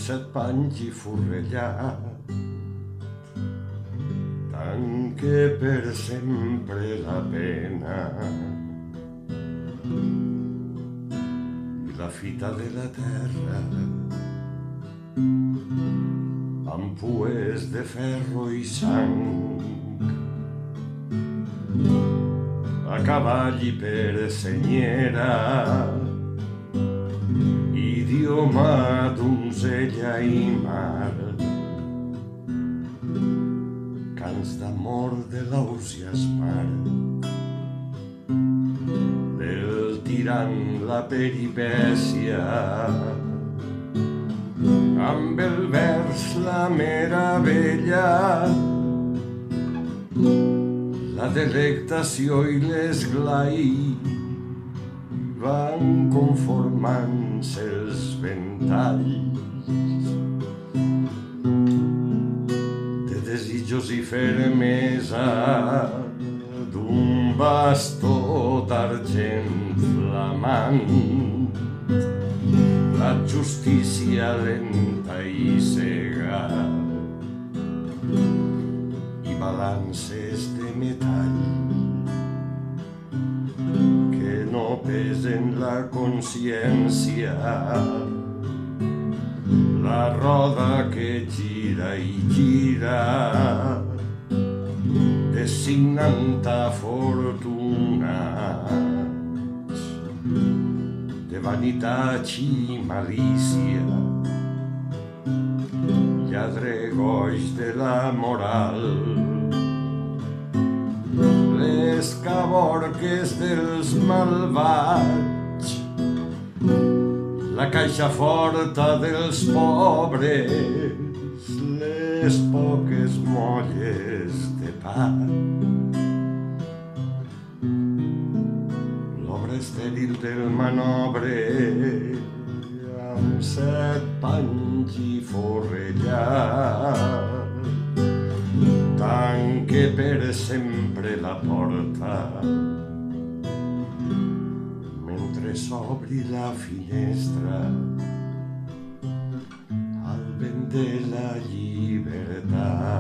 set panys i forrellat, tanque per sempre la pena i la fita de la terra amb pues de ferro i sang, a cavall i per senyera, idioma donzella i mar, cants d'amor de l'ous i esmar, del tirant la peripècia, amb el vers la meravella, la delectació i l'esglai van conformant-se els ventalls de desitjos i fermesa d'un bastó d'argent flamant, la justícia lenta i cega i balances de metall que no pesen la consciència, la roda que gira i gira designant afortunats de vanitat i malícia, lladregoix de la moral, les caborques dels malvats, la caixa forta dels pobres, les poques molles de pa, l'obra estèril del manobre amb set panys i forrellat, tanque per sempre la porta mentre s'obri la finestra al vent de la llibertat.